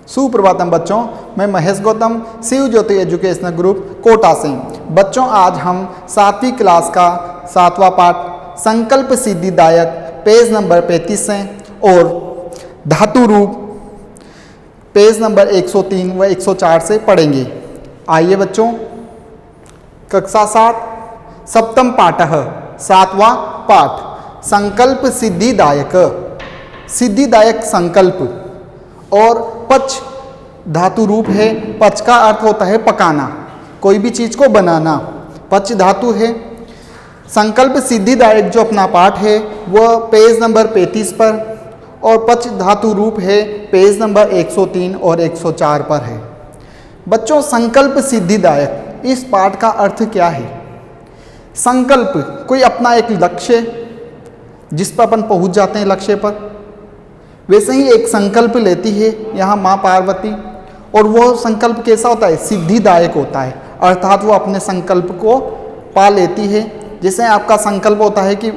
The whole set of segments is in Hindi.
सुप्रभातम बच्चों, मैं महेश गौतम, शिव ज्योति एजुकेशनल ग्रुप कोटा से। बच्चों, आज हम 7वीं क्लास का 7वां पाठ संकल्प सिद्धिदायक पेज नंबर 35 से और धातु रूप पेज नंबर 103 व 104 से पढ़ेंगे। आइए बच्चों, कक्षा 7 सप्तम पाठः 7वां पाठ संकल्प सिद्धिदायक। सिद्धिदायक संकल्प और पच धातु रूप है। पच का अर्थ होता है पकाना, कोई भी चीज को बनाना, पच धातु है। संकल्प सिद्धिदायक जो अपना पाठ है वह पेज नंबर 35 पर और पच धातु रूप है पेज नंबर 103 और 104 पर है। बच्चों, संकल्प सिद्धिदायक इस पाठ का अर्थ क्या है? संकल्प कोई अपना एक लक्ष्य जिस पर अपन पहुंच जाते हैं लक्ष्य पर, वैसे ही एक संकल्प लेती है यहाँ माँ पार्वती, और वह संकल्प कैसा होता है? सिद्धिदायक होता है, अर्थात वो अपने संकल्प को पा लेती है। जैसे आपका संकल्प होता है कि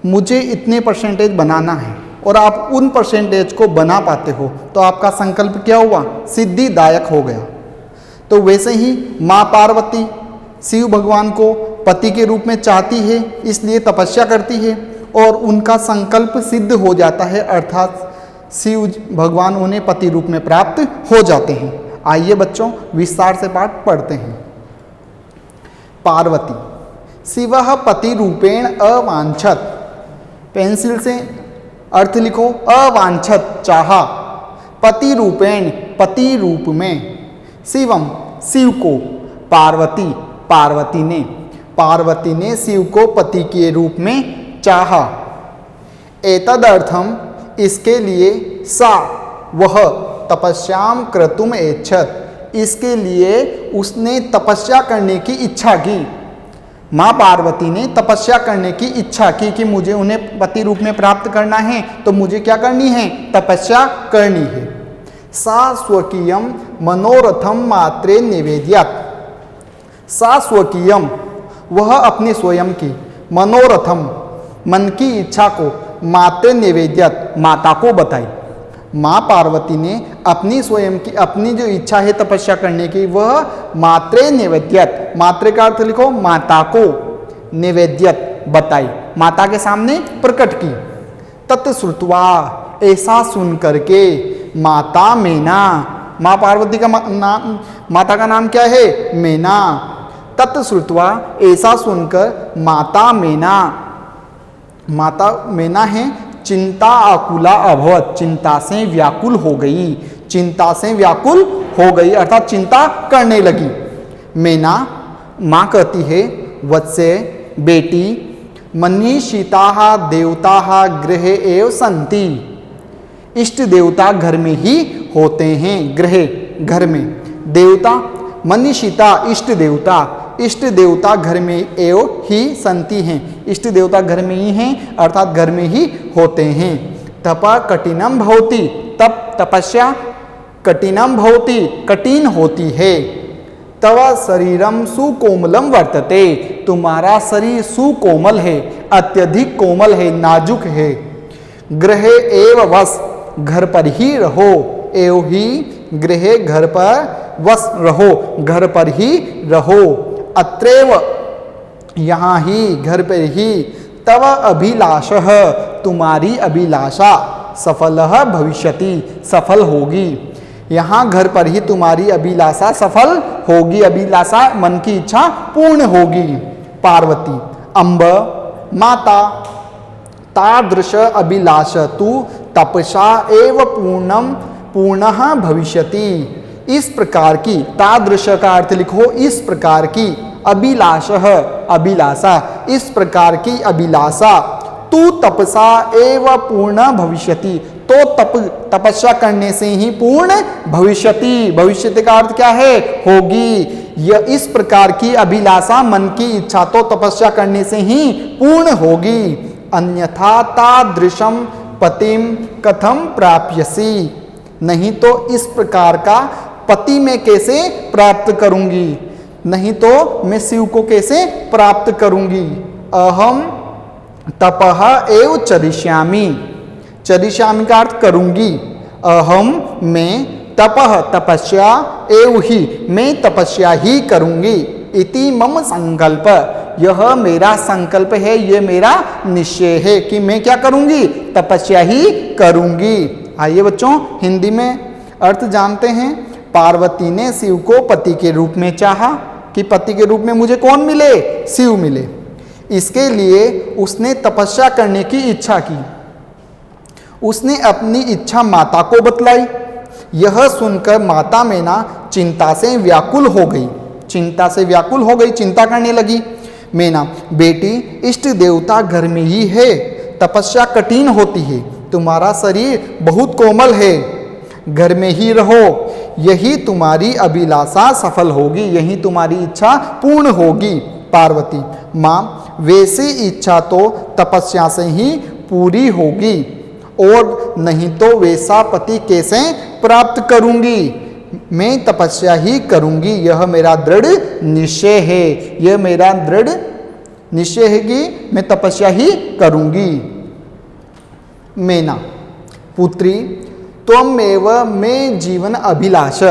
मुझे इतने परसेंटेज बनाना है और आप उन परसेंटेज को बना पाते हो तो आपका संकल्प क्या हुआ? सिद्धिदायक हो गया। तो वैसे ही माँ पार्वती शिव भगवान को पति के रूप में चाहती है, इसलिए तपस्या करती है और उनका संकल्प सिद्ध हो जाता है, अर्थात शिव भगवान उन्हें पति रूप में प्राप्त हो जाते हैं। आइए बच्चों, विस्तार से पाठ पढ़ते हैं। पार्वती शिवः पति रूपेण अवांछत। पेंसिल से अर्थ लिखो। अवांछत चाहा, पति रूपेण पति रूप में, शिवम शिव को, पार्वती पार्वती ने शिव को पति के रूप में चाहा। एतदर्थम इसके लिए सा वह तपस्याम क्रतुम ऐच्छत, इसके लिए उसने तपस्या करने की इच्छा की। माँ पार्वती ने तपस्या करने की इच्छा की कि मुझे उन्हें पति रूप में प्राप्त करना है, तो मुझे क्या करनी है? तपस्या करनी है। सा स्वकीयम मनोरथम मात्रे निवेद्यत। सा स्वकीयम वह अपनी स्वयं की, मनोरथम मन की इच्छा को, माते निवेद्यत माता को बताई। माँ पार्वती ने अपनी स्वयं की अपनी जो इच्छा है तपस्या करने की, वह मात्रे निवेद्यत, मात्रे का अर्थ लिखो माता को, निवेद्यत बताई, माता के सामने प्रकट की। तत्श्रुत्वा ऐसा सुन करके माता मेना, माँ पार्वती का नाम, माता का नाम क्या है? मेना। तत्श्रुत्वा ऐसा सुनकर माता मेना, माता मेना है चिंता आकुला अभवत, चिंता से व्याकुल हो गई, चिंता से व्याकुल हो गई अर्थात चिंता करने लगी। मेना माँ कहती है, वत्से बेटी मनीषिता देवता गृहे एव संति। इष्ट देवता घर में ही होते हैं। गृहे घर में, देवता मनीषिता इष्ट देवता घर में एव ही संति हैं, इष्ट देवता घर में ही हैं अर्थात घर में ही होते हैं। तपा कठिनम भवति, तप तपस्या कठिनम भवति कठिन होती है। तव शरीरम सुकोमलम वर्तते, तुम्हारा शरीर सुकोमल है, अत्यधिक कोमल है, नाजुक है। गृहे एव वस, घर पर ही रहो, एव ही गृहे घर पर वस रहो, घर पर ही रहो। अत्रैव यहाँ ही, घर पर ही। तव अभिलाषः, तुम्हारी अभिलाषा, सफलः भविष्यति, सफल होगी। यहाँ घर पर ही तुम्हारी अभिलाषा सफल होगी, अभिलाषा मन की इच्छा पूर्ण होगी। पार्वती अम्ब माता तादृश अभिलाष तु तपसा एव पूर्णः भविष्यति। इस प्रकार की, तादृश का अर्थ लिखो इस प्रकार की, अभिलाषः अभिलाषा, इस प्रकार की अभिलाषा, तू तपसा एव पूर्ण भविष्यति, तो तपस्या करने से ही पूर्ण भविष्यति, भविष्यति का अर्थ क्या है? होगी। यह इस प्रकार की अभिलाषा मन की इच्छा तो तपस्या करने से ही पूर्ण होगी। अन्यथा तादृशम पतिम कथम प्राप्यसि, नहीं तो इस प्रकार का पति मैं कैसे प्राप्त करूंगी, नहीं तो मैं शिव को कैसे प्राप्त करूंगी। अहम तपः एव चरिष्यामि, चरिष्यामि का अर्थ करूंगी। अहम मैं तपः तपस्या एव ही, मैं तपस्या ही करूंगी। इति मम संकल्प, यह मेरा संकल्प है, यह मेरा निश्चय है कि मैं क्या करूंगी, तपस्या ही करूंगी। आइए बच्चों हिंदी में अर्थ जानते हैं। पार्वती ने शिव को पति के रूप में चाहा कि पति के रूप में मुझे कौन मिले, शिव मिले। इसके लिए उसने तपस्या करने की इच्छा की। उसने अपनी इच्छा माता को बतलाई। यह सुनकर माता मैना चिंता से व्याकुल हो गई, चिंता करने लगी। मैना, बेटी इष्ट देवता घर में ही है, तपस्या कठिन होती है, तुम्हारा शरीर बहुत कोमल है, घर में ही रहो, यही तुम्हारी अभिलाषा सफल होगी, यही तुम्हारी इच्छा पूर्ण होगी। पार्वती, माँ वैसी इच्छा तो तपस्या से ही पूरी होगी, और नहीं तो वैसा पति कैसे प्राप्त करूंगी, मैं तपस्या ही करूंगी, यह मेरा दृढ़ निश्चय है, यह मेरा दृढ़ निश्चय है कि मैं तपस्या ही करूंगी। मैना, पुत्री त्वमेव मैं जीवन अभिलाष,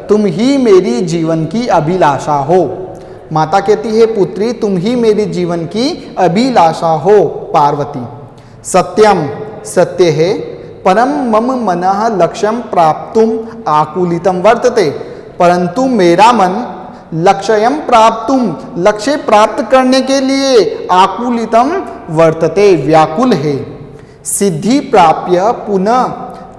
तुम ही मेरी जीवन की अभिलाषा हो। माता कहती है पुत्री तुम ही मेरी जीवन की अभिलाषा हो। पार्वती, सत्यम, सत्य है, परम मम मनः लक्ष्यम प्राप्तुम आकुलितम वर्तते, परंतु मेरा मन लक्ष्यम प्राप्तुम, लक्ष्य प्राप्त करने के लिए आकुलितम वर्तते, व्याकुल है। सिद्धि प्राप्य पुनः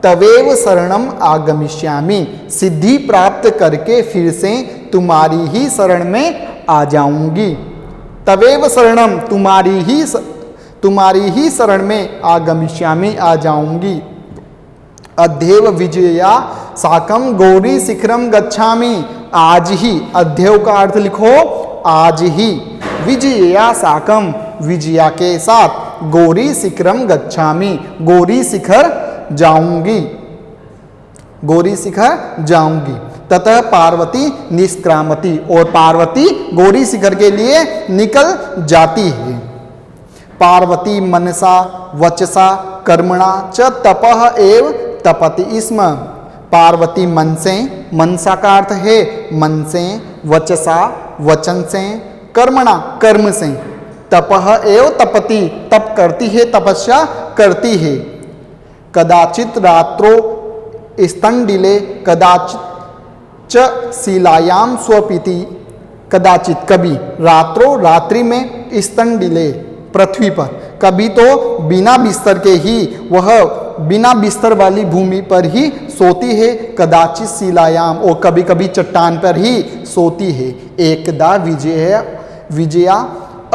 तवेव शरणम आगमिष्यामि, सिद्धि प्राप्त करके फिर से तुम्हारी ही शरण में आ जाऊंगी। तवेव शरणम, तुम्हारी ही शरण में आगमिष्यामि, आ जाऊंगी। अध्येव विजया साकम गौरी शिखरम गच्छामि, आज ही, अध्येव का अर्थ लिखो आज ही, विजया साकम, विजया के साथ, गौरी शिखरम गच्छामि, गौरी शिखर जाऊंगी, गौरी शिखर जाऊंगी। ततः पार्वती निष्क्रामती, और पार्वती गौरी शिखर के लिए निकल जाती है। पार्वती मनसा वचसा कर्मणा च तपः एव तपति स्म, पार्वती मन से, मनसा का अर्थ है मन से, वचसा वचन से, कर्मणा कर्म से, तपः एव तपति तप करती है, तपस्या करती है। कदाचित रात्रो स्तंडिले कदाचित च शिलायाम स्वपिति, कदाचित कभी, रात्रो रात्रि में, स्तंडिले पृथ्वी पर, कभी तो बिना बिस्तर के ही, वह बिना बिस्तर वाली भूमि पर ही सोती है। कदाचित शिलायाम, और कभी कभी चट्टान पर ही सोती है। एकदा विजया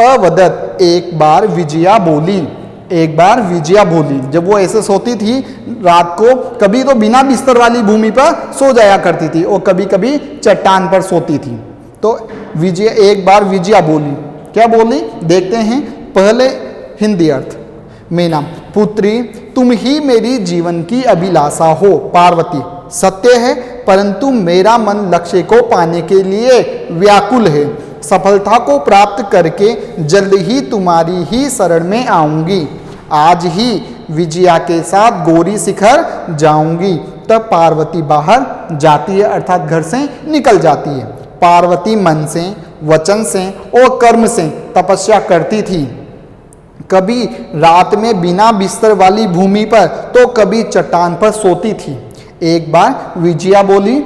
अवदत, एक बार विजया बोली, एक बार विजया बोली। जब वो ऐसे सोती थी रात को, कभी तो बिना बिस्तर वाली भूमि पर सो जाया करती थी और कभी कभी चट्टान पर सोती थी। तो एक बार विजया बोली, क्या बोली देखते हैं। पहले हिंदी अर्थ। मैना, पुत्री तुम ही मेरी जीवन की अभिलाषा हो। पार्वती, सत्य है, परंतु मेरा मन लक्ष्य को पाने के लिए व्याकुल है, सफलता को प्राप्त करके जल्द ही तुम्हारी ही शरण में आऊंगी। आज ही विजया के साथ गौरी शिखर जाऊंगी। तब पार्वती बाहर जाती है, अर्थात घर से निकल जाती है। पार्वती मन से, वचन से और कर्म से तपस्या करती थी, कभी रात में बिना बिस्तर वाली भूमि पर तो कभी चट्टान पर सोती थी। एक बार विजया बोली,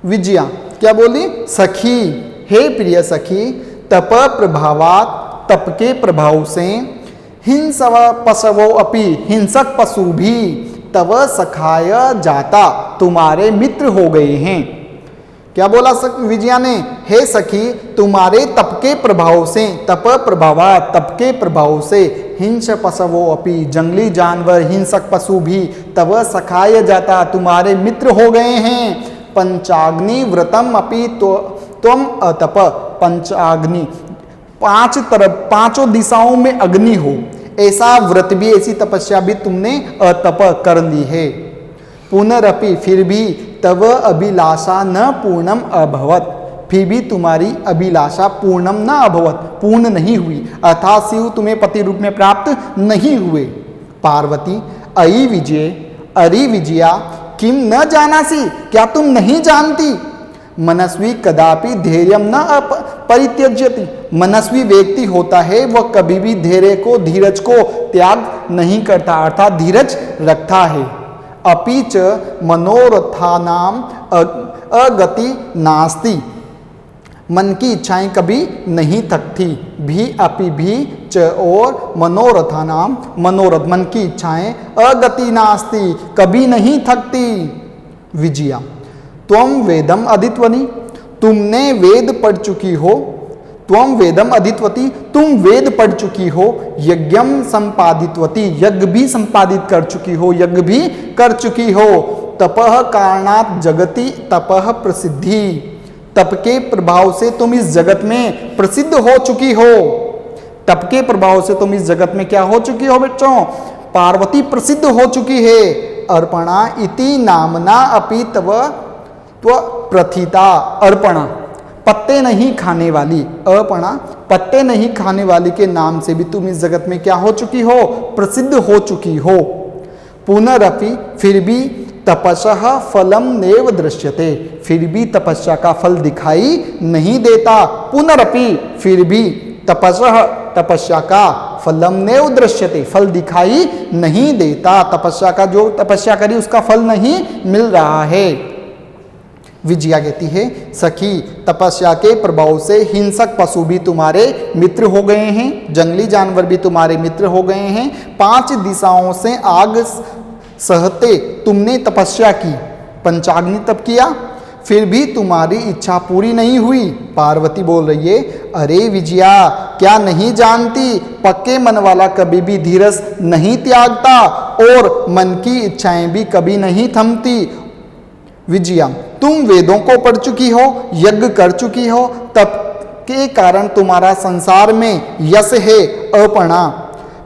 विजया क्या बोली, सखी, हे प्रिय सखी, तप प्रभावात, तप के प्रभाव से, हिंसव पशवो अपि, हिंसक पशु भी तव सखाय जाता, तुम्हारे मित्र हो गए हैं। क्या बोला विजया ने, हे सखी तुम्हारे तप के प्रभाव से, तप प्रभावात, तप के प्रभाव से, हिंस पशवो अपि, जंगली जानवर, हिंसक पशु भी, तव सखाय जाता, तुम्हारे मित्र हो गए हैं। पंचाग्नि व्रतम अपि त्वम अतप, पंचाग्नि, पांच तरफ, पांचों दिशाओं में अग्नि हो, ऐसा व्रत भी, ऐसी तपस्या भी तुमने अतप कर ली है। पुनरपि, फिर भी, तव अभिलाषा न पूर्णम अभवत, फिर भी तुम्हारी अभिलाषा पूर्णम न अभवत, पूर्ण नहीं हुई, अर्थात शिव तुम्हें पति रूप में प्राप्त नहीं हुए। पार्वती, अयि विजय, अरि विजया, किम न जानासी, क्या तुम नहीं जानती? मनस्वी कदापि धैर्यम न परित्यज्यति, मनस्वी व्यक्ति होता है वह कभी भी धैर्य को, धीरज को त्याग नहीं करता, अर्थात धीरज रखता है। अपि च मनोरथानाम अगति नास्ति, मन की इच्छाएं कभी नहीं थकती। भी अपि भी च और मनोरथानाम, मनोरथ मन की इच्छाएं, अगति नास्ति कभी नहीं थकती। विजया त्वम वेदम अधीत्वनि, तुमने वेद पढ़ चुकी हो। त्वम वेदम अधीत्वति, तुम वेद पढ़ चुकी हो। यज्ञम संपादितवती, यज्ञ भी संपादित कर चुकी हो, यज्ञ भी कर चुकी हो। तपः कारणात् जगति तपः प्रसिद्धि, तप के प्रभाव से तुम इस जगत में प्रसिद्ध हो चुकी हो। तप के प्रभाव से तुम इस जगत में क्या हो चुकी हो बच्चों? पार्वती प्रसिद्ध हो चुकी है। अर्पणा इति नामना अपि तव प्रथिता, अर्पणा पत्ते नहीं खाने वाली, अर्पणा पत्ते नहीं खाने वाली के नाम से भी तुम इस जगत में क्या हो चुकी हो? प्रसिद्ध हो चुकी हो। पुनरपि, फिर भी, तपस्या फलम नेव दृश्यते, फिर भी तपस्या का फल दिखाई नहीं देता। पुनरपि, फिर भी, तपस्या का फलम नेव दृश्यते, फल दिखाई नहीं देता। तपस्या का, जो तपस्या करी उसका फल नहीं मिल रहा है। विजया कहती है, सखी तपस्या के प्रभाव से हिंसक पशु भी तुम्हारे मित्र हो गए हैं, जंगली जानवर भी तुम्हारे मित्र हो गए हैं। 5 दिशाओं से आग सहते तुमने तपस्या की, पंचाग्नि तप किया, फिर भी तुम्हारी इच्छा पूरी नहीं हुई। पार्वती बोल रही है, अरे विजया क्या नहीं जानती, पक्के मन वाला कभी भी धीरज नहीं त्यागता और मन की इच्छाएं भी कभी नहीं थमती। विजया तुम वेदों को पढ़ चुकी हो, यज्ञ कर चुकी हो, तप के कारण तुम्हारा संसार में यश है। अर्पणा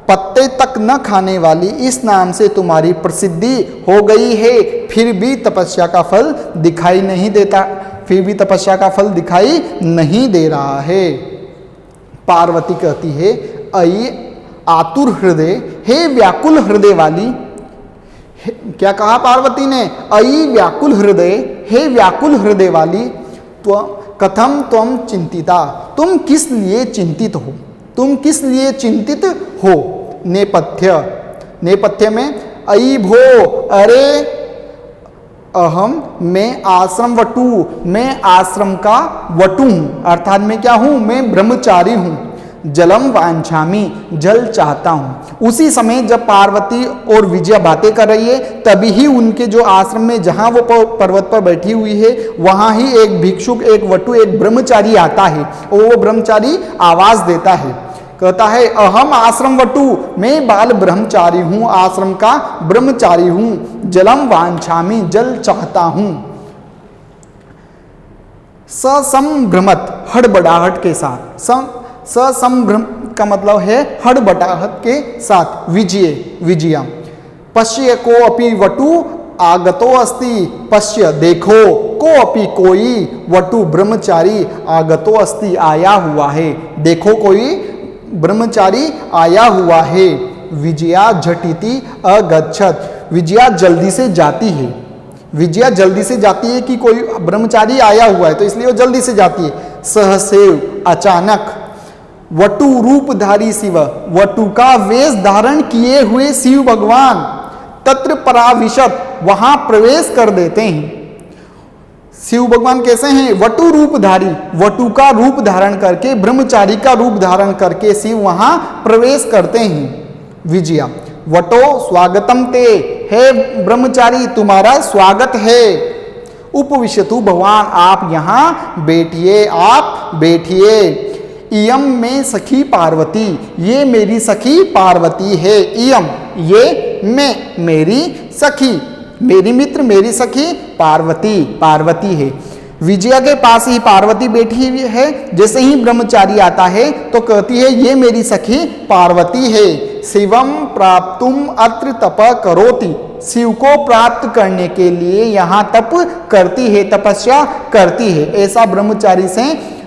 पत्ते तक न खाने वाली इस नाम से तुम्हारी प्रसिद्धि हो गई है, फिर भी तपस्या का फल दिखाई नहीं देता, फिर भी तपस्या का फल दिखाई नहीं दे रहा है। पार्वती कहती है, अयि आतुर हृदय, हे व्याकुल हृदय वाली। क्या कहा पार्वती ने? अयि व्याकुल हृदय, हे व्याकुल हृदय वाली, कथम त्वम चिंतिता, तुम किस लिए चिंतित हो? तुम किस लिए चिंतित हो? नेपथ्य, नेपथ्य में अयि भो, अरे अहम, मैं आश्रम वटु, मैं आश्रम का वटु हूँ, अर्थात मैं क्या हूँ? मैं ब्रह्मचारी हूँ। जलम वांछामी, जल चाहता हूँ। उसी समय जब पार्वती और विजया बातें कर रही है, तभी ही उनके जो आश्रम में जहाँ वो पर्वत पर बैठी हुई है, वहाँ ही एक भिक्षुक, एक वटु, एक ब्रह्मचारी आता है और वो ब्रह्मचारी आवाज देता है, कहता है, अहम आश्रम वटु, मैं बाल ब्रह्मचारी हूँ, आश्रम का ब्रह्मचारी हूँ। जलम वांछामी, जल चाहता हूँ। ससंभ्रमत, हड़बड़ाहट के साथ, ससंभ्रम का मतलब है हड़बड़ाहट के साथ। विजया पश्य को अपि वटु आगतो अस्ति, पश्य देखो, को अपि कोई, वटु ब्रह्मचारी, आगतो अस्ति आया हुआ है, देखो कोई ब्रह्मचारी आया हुआ है। विजया झटिति अगच्छत, विजया जल्दी से जाती है। विजया जल्दी से जाती है कि कोई ब्रह्मचारी आया हुआ है, तो इसलिए वो जल्दी से जाती है। सहसेव, अचानक। वटु रूपधारी शिव, वटु का वेश धारण किए हुए शिव भगवान, तत्र पराविशत, वहां प्रवेश कर देते हैं। शिव भगवान कैसे हैं? वटु रूपधारी, वटु का रूप धारण करके, ब्रह्मचारी का रूप धारण करके शिव वहां प्रवेश करते हैं। विजया वटो स्वागतम ते, हे ब्रह्मचारी तुम्हारा स्वागत है। उपविशतु भगवान, आप यहाँ बैठिए, आप बैठिए। इयम में सखी पार्वती, ये मेरी सखी पार्वती है। इयम, ये मैं, मेरी सखी, मेरी मित्र, मेरी सखी पार्वती, पार्वती है। विजया के पास ही पार्वती बैठी हुई है। जैसे ही ब्रह्मचारी आता है तो कहती है, ये मेरी सखी पार्वती है। शिवम प्राप्तुम अत्र तप करोति, शिव को प्राप्त करने के लिए यहाँ तप करती है, तपस्या करती है, ऐसा ब्रह्मचारी से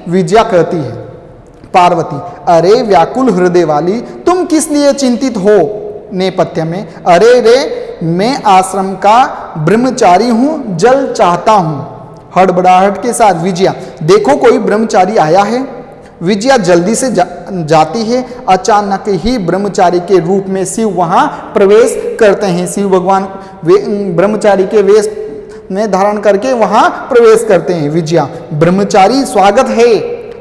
विजया कहती है। पार्वती, अरे व्याकुल हृदय वाली, तुम किस लिए चिंतित हो? नेपथ्य में, अरे रे मैं आश्रम का ब्रह्मचारी हूँ, जल चाहता हूँ। हड़बड़ाहट के साथ विजया, देखो कोई ब्रह्मचारी आया है। विजया जल्दी से जाती है। अचानक ही ब्रह्मचारी के रूप में शिव वहाँ प्रवेश करते हैं। शिव भगवान ब्रह्मचारी के वेश में धारण करके वहाँ प्रवेश करते हैं। विजया, ब्रह्मचारी स्वागत है,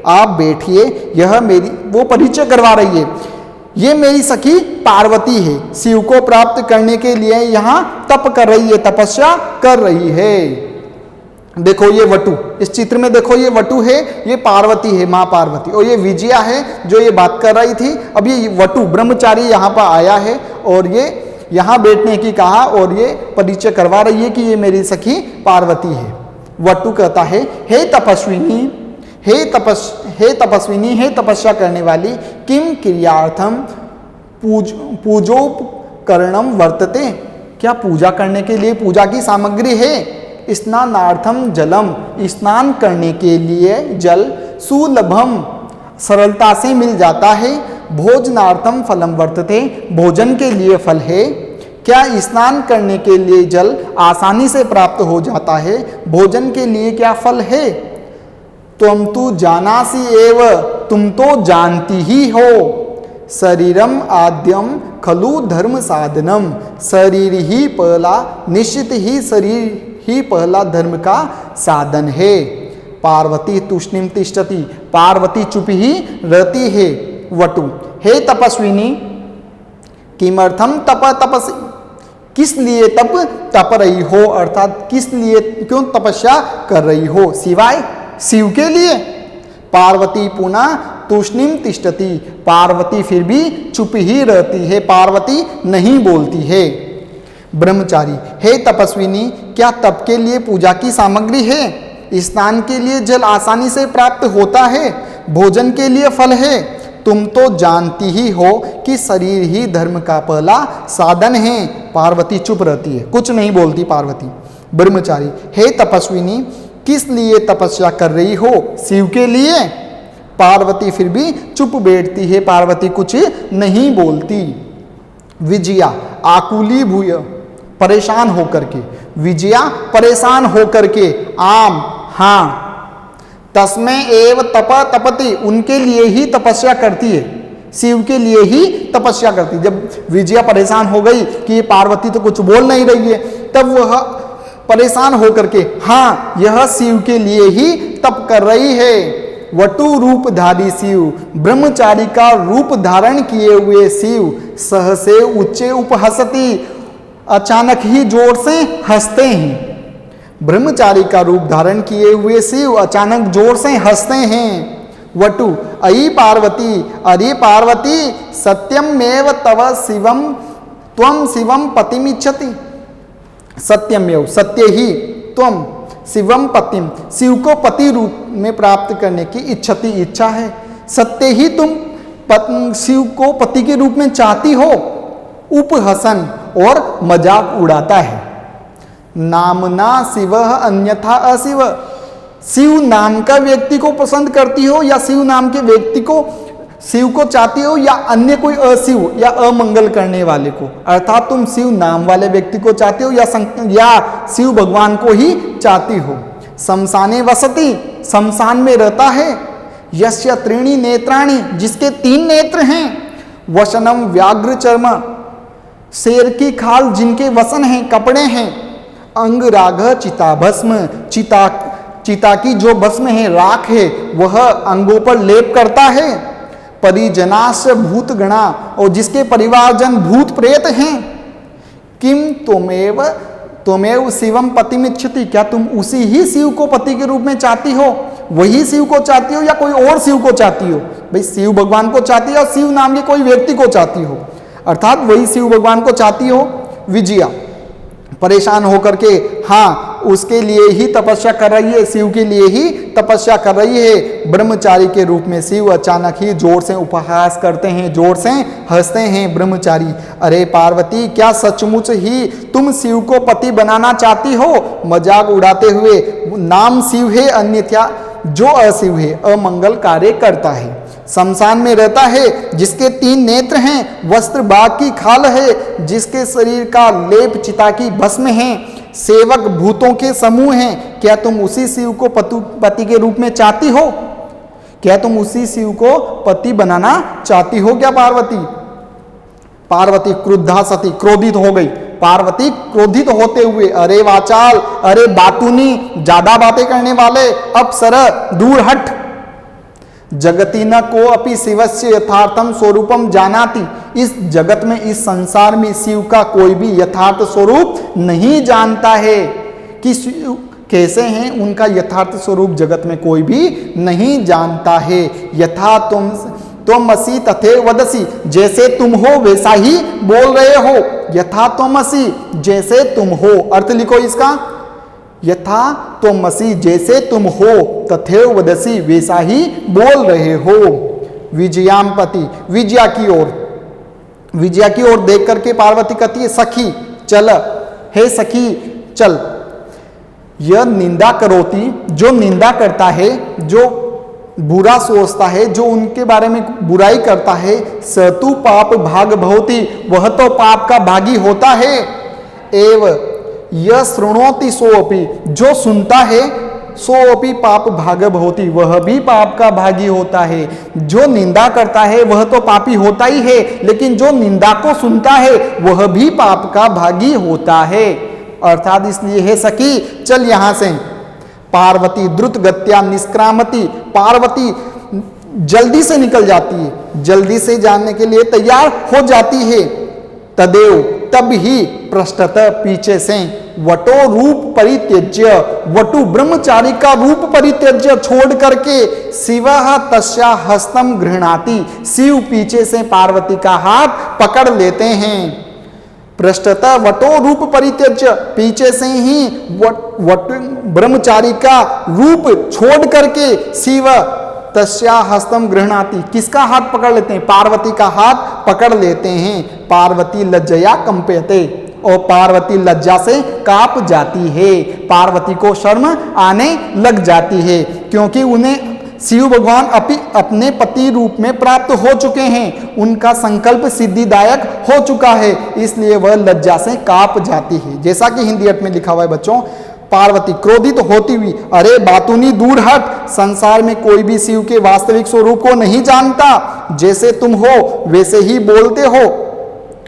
आप बैठिए। यह मेरी, वो परिचय करवा रही है, ये मेरी सखी पार्वती है, शिव को प्राप्त करने के लिए यहाँ तप कर रही है, तपस्या कर रही है। देखो ये वटु, इस चित्र में देखो ये वटु है, ये पार्वती है, माँ पार्वती, और ये विजया है जो ये बात कर रही थी। अब ये वटु ब्रह्मचारी यहाँ पर आया है और ये यहाँ बैठने की कहा और ये परिचय करवा रही है कि ये मेरी सखी पार्वती है। वटु कहता है, हे तपस्विनी, हे तपस्विनी, हे तपस्या करने वाली, किम क्रियार्थम पूजोपकरणम वर्तते, क्या पूजा करने के लिए पूजा की सामग्री है? स्नानार्थम जलम, स्नान करने के लिए जल, सुलभम, सरलता से मिल जाता है। भोजनार्थम फलम वर्तते, भोजन के लिए फल है। क्या स्नान करने के लिए जल आसानी से प्राप्त हो जाता है? भोजन के लिए क्या फल है? त्वं तु जानासि एव, तुम तो जानती ही हो। शरीरम आद्यम खलु धर्म साधनम, शरीर ही पहला, निश्चित ही शरीर ही पहला धर्म का साधन है। पार्वती तुष्णिम तिष्ठति, पार्वती चुप ही रहती है। वटु, हे तपस्विनी, किमर्थम तपसि, किस लिए तप रही हो, अर्थात किस लिए, क्यों तपस्या कर रही हो? सिवाय शिव के लिए। पार्वती पुनः तुष्णिम तिष्ठति, पार्वती फिर भी चुप ही रहती है, पार्वती नहीं बोलती है। ब्रह्मचारी, हे तपस्विनी, क्या तप के लिए पूजा की सामग्री है? स्नान के लिए जल आसानी से प्राप्त होता है, भोजन के लिए फल है। तुम तो जानती ही हो कि शरीर ही धर्म का पहला साधन है। पार्वती चुप रहती है, कुछ नहीं बोलती पार्वती। ब्रह्मचारी, हे तपस्विनी, किस लिए तपस्या कर रही हो? शिव के लिए। पार्वती फिर भी चुप बैठती है, पार्वती कुछ नहीं बोलती। विजया आकुली भूय, परेशान होकर के, विजया परेशान होकर के, आम, हाँ, तस्मै एव तपति, उनके लिए ही तपस्या करती है, शिव के लिए ही तपस्या करती। जब विजया परेशान हो गई कि ये पार्वती तो कुछ बोल नहीं रही है, तब वह परेशान होकर के, हाँ, यह शिव के लिए ही तप कर रही है। वटु रूपधारी शिव, ब्रह्मचारी का रूप धारण किए हुए शिव, सहसे उच्चे उपहसति, अचानक ही जोर से हंसते हैं। ब्रह्मचारी का रूप धारण किए हुए शिव अचानक जोर से हंसते हैं। वटु, अयि पार्वती, अरे पार्वती, सत्यमेव तव शिवम, त्वं शिवम पतिमिच्छति, सत्यमेव, सत्य ही, त्वं शिवम पतिम, शिव को पति रूप में प्राप्त करने की इच्छा है। सत्य ही तुम शिव को पति के रूप में चाहती हो। उपहसन और मजाक उड़ाता है। नामना शिव अन्यथा अशिव, शिव नाम का व्यक्ति को पसंद करती हो या शिव नाम के व्यक्ति को, शिव को चाहती हो या अन्य कोई अशिव या अमंगल करने वाले को, अर्थात तुम शिव नाम वाले व्यक्ति को चाहते हो या शिव भगवान को ही चाहती हो। शमशाने वसति, शमशान में रहता है। यस्य त्रीणि नेत्राणि, जिसके 3 नेत्र हैं। वसनम व्याघ्र चर्म, शेर की खाल जिनके वसन हैं, कपड़े हैं। अंग राग चिता भस्म, चिता की जो भस्म है, राख है, वह अंगों पर लेप करता है। परिजनाश भूत गणा, और जिसके परिवारजन भूत प्रेत हैं। किम त्वमेव शिवम पतिमिच्छति, क्या तुम उसी ही शिव को पति के रूप में चाहती हो? वही शिव को चाहती हो या कोई और शिव को चाहती हो? भाई शिव भगवान को चाहती हो और शिव नाम के कोई व्यक्ति को चाहती हो, अर्थात वही शिव भगवान को चाहती हो। विजया परेशान होकर के, हाँ, उसके लिए ही तपस्या कर रही है, शिव के लिए ही तपस्या कर रही है। ब्रह्मचारी के रूप में शिव अचानक ही जोर से उपहास करते हैं, जोर से हंसते हैं। ब्रह्मचारी, अरे पार्वती, क्या सचमुच ही तुम शिव को पति बनाना चाहती हो? मजाक उड़ाते हुए, नाम शिव है, अन्यथा जो अशिव है, अमंगल कार्य करता है। शमशान में रहता है जिसके 3 नेत्र हैं, वस्त्र बाघ की खाल है, जिसके शरीर का लेप चिता की भस्म है, सेवक भूतों के समूह हैं। क्या तुम उसी शिव को पति के रूप में चाहती हो? क्या तुम उसी शिव को पति बनाना चाहती हो क्या पार्वती? पार्वती क्रुद्धा सती, क्रोधित हो गई। पार्वती क्रोधित होते हुए, अरे वाचाल, अरे बातूनी, ज्यादा बातें करने वाले, अप्सर दूर हट। जगती न को अपि शिवस्य यथार्थम स्वरूपम जानाति। इस जगत में, इस संसार में शिव का कोई भी यथार्थ स्वरूप नहीं जानता है कि शिव कैसे हैं, उनका यथार्थ स्वरूप जगत में कोई भी नहीं जानता है। यथा तुम असी तथे वदसी, जैसे तुम हो वैसा ही बोल रहे हो। यथा तुम असी, जैसे तुम हो, अर्थ लिखो इसका, यथा त्वमसि, जैसे तुम हो, तथैव वदसि, वैसा ही बोल रहे हो। विजयामपति, विजया की ओर, विजया की ओर देख करके पार्वती कहती है, सखी चल, हे सखी चल। यह निंदा करोती, जो निंदा करता है, जो बुरा सोचता है, जो उनके बारे में बुराई करता है, सतु पाप भाग भवति, वह तो पाप का भागी होता है। एव यह शृणोति सोपि, जो सुनता है, सोपि पाप भाग भवति, वह भी पाप का भागी होता है। जो निंदा करता है वह तो पापी होता ही है, लेकिन जो निंदा को सुनता है वह भी पाप का भागी होता है। अर्थात इसलिए हे सखी चल यहां से। पार्वती द्रुत गत्या निष्क्रामती, पार्वती जल्दी से निकल जाती है, जल्दी से जाने के लिए तैयार हो जाती है। तदेव, तब ही पृष्ठतः, पीछे से, वटो रूप परित्यज्य, वटु ब्रह्मचारी का रूप परित्यज्य छोड़ करके, शिव तस्या हस्तम गृह्णाति, शिव पीछे से पार्वती का हाथ पकड़ लेते हैं। पृष्ठतः वटो रूप परित्यज्य, पीछे से ही वट ब्रह्मचारी का रूप छोड़ करके शिव तस्या हस्तम गृह्णाति, किसका हाथ पकड़ लेते हैं? पार्वती का हाथ पकड़ लेते हैं। पार्वती लज्जया कंपयते, और पार्वती लज्जा से कांप जाती है, पार्वती को शर्म आने लग जाती है, क्योंकि उन्हें शिव भगवान अपने पति रूप में प्राप्त हो चुके हैं, उनका संकल्प सिद्धिदायक हो चुका है, इसलिए वह लज्जा से कांप जाती है। जैसा कि हिंदी अर्थ में लिखा हुआ है बच्चों, पार्वती क्रोधित होती हुई, अरे बातूनी दूर हट, संसार में कोई भी शिव के वास्तविक स्वरूप को नहीं जानता, जैसे तुम हो वैसे ही बोलते हो।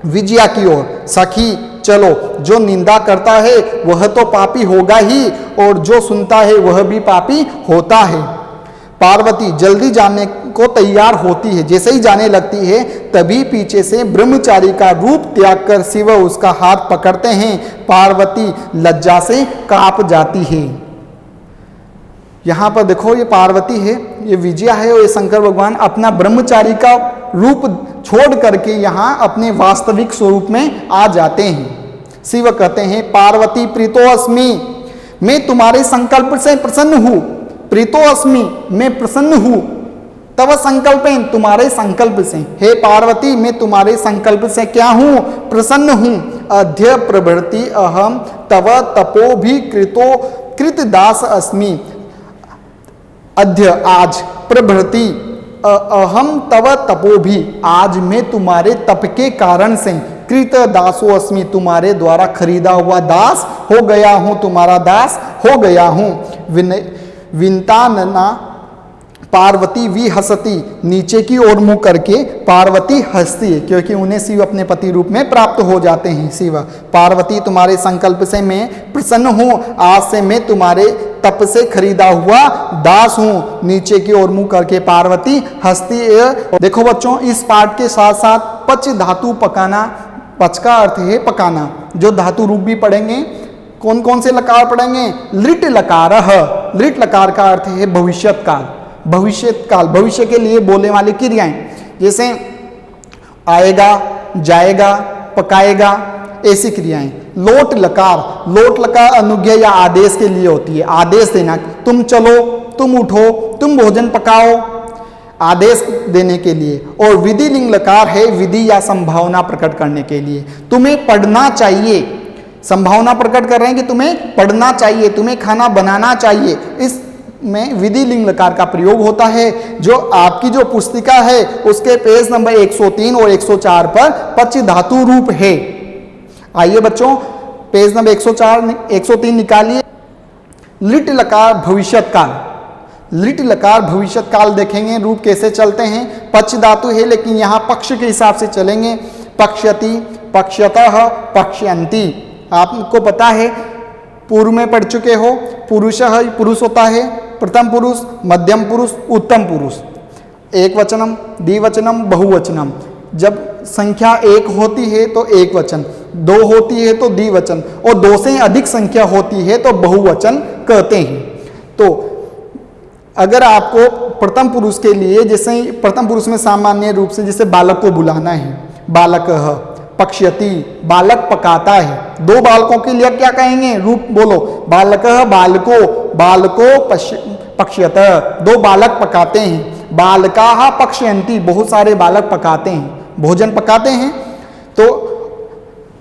विजया की ओर, सखी चलो, जो निंदा करता है वह तो पापी होगा ही, और जो सुनता है वह भी पापी होता है। पार्वती जल्दी जाने को तैयार होती है, जैसे ही जाने लगती है तभी पीछे से ब्रह्मचारी का रूप त्याग कर शिव उसका हाथ पकड़ते हैं। पार्वती लज्जा से कांप जाती है। यहां पर देखो, ये पार्वती है, ये विजया है, और ये शंकर भगवान अपना ब्रह्मचारी का रूप छोड़ करके यहां अपने वास्तविक स्वरूप में आ जाते हैं। शिव कहते हैं, पार्वती प्रीतो अस्मि, मैं तुम्हारे संकल्प से प्रसन्न हूं। प्रीतो अस्मि, मैं प्रसन्न हूं। तव संकल्पेन, तुम्हारे संकल्प से। हे पार्वती, मैं तुम्हारे संकल्प से क्या हूं? प्रसन्न हूं। अद्य प्रभृति अहम तव तपो भी कृत दास अस्मि। अद्य, आज, प्रभृति अहम तव तपो भी, आज मैं तुम्हारे तप के कारण से, कृत दासो अस्मि, तुम्हारे द्वारा खरीदा हुआ दास हो गया हूं, तुम्हारा दास हो गया हूं। विंतानना पार्वती विहसती, नीचे की ओर मुंह करके पार्वती हंसती है, क्योंकि उन्हें शिव अपने पति रूप में प्राप्त हो जाते हैं। शिव, पार्वती तुम्हारे संकल्प से मैं प्रसन्न हूं, आज से मैं तुम्हारे तप से खरीदा हुआ दास हूं। नीचे की ओर मुंह करके पार्वती हंसती है। देखो बच्चों, इस पाठ के साथ साथ पच धातु पकाना, पच का अर्थ है पकाना, जो धातु रूप भी पढ़ेंगे। कौन कौन से लकार पढ़ेंगे? लिट लकारः, लिट लकार का अर्थ है भविष्यत काल, भविष्यत काल, भविष्य के लिए बोलने वाली क्रियाएं, जैसे आएगा, जाएगा, पकाएगा, ऐसी क्रियाएं। लोट लकार, लोट लकार अनुज्ञा या आदेश के लिए होती है, आदेश देना, तुम चलो, तुम उठो, तुम भोजन पकाओ, आदेश देने के लिए। और विधि लिंग लकार है विधि या संभावना प्रकट करने के लिए, तुम्हें पढ़ना चाहिए, संभावना प्रकट कर रहे हैं कि तुम्हें पढ़ना चाहिए, तुम्हें खाना बनाना चाहिए, इस में विधि लिंग लकार का प्रयोग होता है। जो आपकी जो पुस्तिका है उसके पेज नंबर 103 और 104 पर पच धातु रूप है। आइए बच्चों पेज नंबर 104 103 निकालिए। लिट लकार भविष्यत काल, लिट लकार भविष्यत काल देखेंगे रूप कैसे चलते हैं। पक्ष धातु है लेकिन यहाँ पक्ष के हिसाब से चलेंगे। पक्ष्यति, पक्ष्यतः, पक्ष्यन्ति। आपको पता है पूर्व में पढ़ चुके हो, पुरुषः पुरुष होता है, प्रथम पुरुष, मध्यम पुरुष, उत्तम पुरुष। एक वचनम, द्विवचनम, बहुवचनम। जब संख्या एक होती है तो एक वचन, दो होती है तो द्विवचन, और दो से अधिक संख्या होती है तो बहुवचन कहते हैं। तो अगर आपको प्रथम पुरुष के लिए, जैसे प्रथम पुरुष में सामान्य रूप से जैसे बालक को बुलाना है, बालकः, पक्ष्यति, बालक पकाता है। दो बालकों के लिए क्या कहेंगे, रूप बोलो, बालकः बालको, बालको पक्ष्यत, दो बालक पकाते हैं। बालकाः पक्ष्यन्ति, बहुत सारे बालक पकाते हैं, भोजन पकाते हैं। तो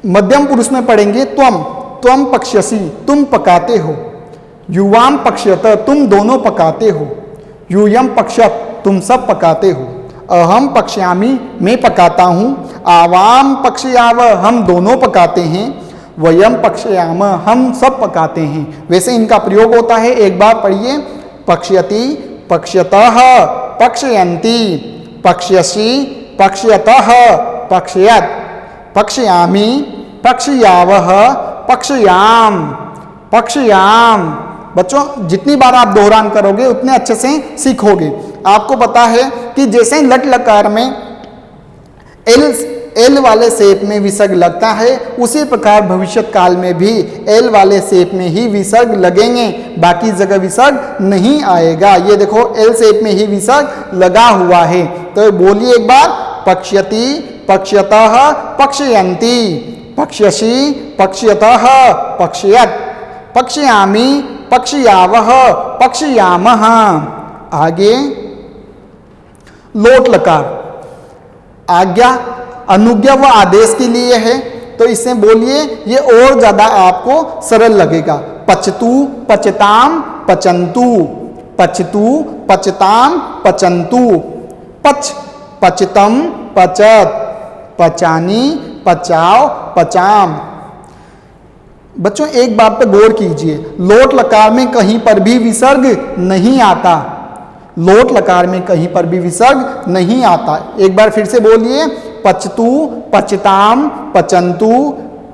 मध्यम पुरुष में पढ़ेंगे त्वम, त्वम पक्ष्यसि, तुम पकाते हो। युवाम पक्ष्यत, तुम दोनों पकाते हो। यूयम पक्ष्यत, तुम सब पकाते हो। अहम पक्ष्यामि, मैं पकाता हूँ। आवाम पक्ष्याव, हम दोनों पकाते हैं। वयम पक्ष्याम, हम सब पकाते हैं। वैसे इनका प्रयोग होता है, एक बार पढ़िए। पक्ष्यति, पक्ष्यतः, पक्ष्यन्ति, पक्ष्यसि, पक्ष्यतः, पक्ष्यत, पक्ष्यामि, पक्ष्यावः, पक्ष्याम, पक्ष्याम। बच्चों जितनी बार आप दोहरान करोगे उतने अच्छे से सीखोगे। आपको पता है कि जैसे लट लकार में एल वाले शेप में विसर्ग लगता है, उसी प्रकार भविष्यत काल में भी एल वाले शेप में ही विसर्ग लगेंगे, बाकी जगह विसर्ग नहीं आएगा। ये देखो एल शेप में ही विसर्ग लगा हुआ है। तो बोलिए एक बार, पक्ष्यति, पक्ष्यतः, पक्ष्यन्ति, पक्ष्यसि, पक्ष्यतः, पक्ष्यत, पक्ष्यामि, पक्ष्यावः, पक्ष्यामः। आगे लोट लकार, आज्ञा, अनुज्ञा व आदेश के लिए है, तो इससे बोलिए ये और ज्यादा आपको सरल लगेगा। पचतु, पचताम, पचंतु, पचतु, पचताम, पचंतु, पच, पचतम, पचत, पचानी, पचाओ, पचाम। बच्चों एक बात पे गौर कीजिए, लोट लकार में कहीं पर भी विसर्ग नहीं आता, लोट लकार में कहीं पर भी विसर्ग नहीं आता। एक बार फिर से बोलिए, पचतु, पचताम, पचंतु,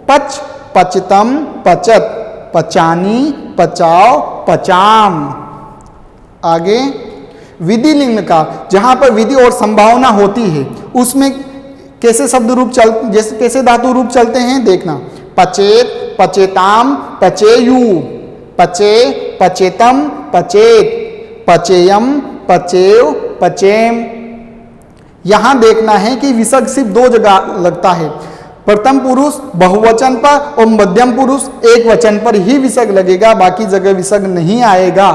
पच, पचतम, पचत, पचानी, पचाओ, पचाम। आगे विधि लिंग लकार, जहां पर विधि और संभावना होती है उसमें कैसे शब्द रूप जैसे कैसे धातु रूप चलते हैं देखना। पचेत, पचेताम, पचेयु, पचे, पचेतम, पचेत, पचेयम, पचेव, पचेम। यहां देखना है कि विसर्ग सिर्फ दो जगह लगता है, प्रथम पुरुष बहुवचन पर और मध्यम पुरुष एक वचन पर ही विसर्ग लगेगा, बाकी जगह विसर्ग नहीं आएगा।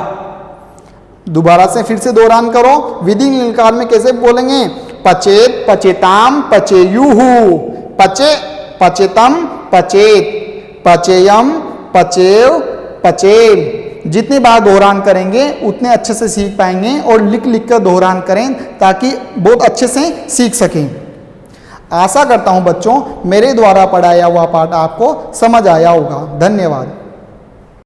दोबारा से फिर से दोहरान करो, विधि लिंग में कैसे बोलेंगे, पचेत, पचेताम, पचेयुहु, पचे, पचेतम, पचेत, पचेयम, पचेव, पचेम। जितनी बार दोहरान करेंगे उतने अच्छे से सीख पाएंगे, और लिख लिख कर दोहरान करें ताकि बहुत अच्छे से सीख सकें। आशा करता हूं बच्चों मेरे द्वारा पढ़ाया हुआ पाठ आपको समझ आया होगा। धन्यवाद।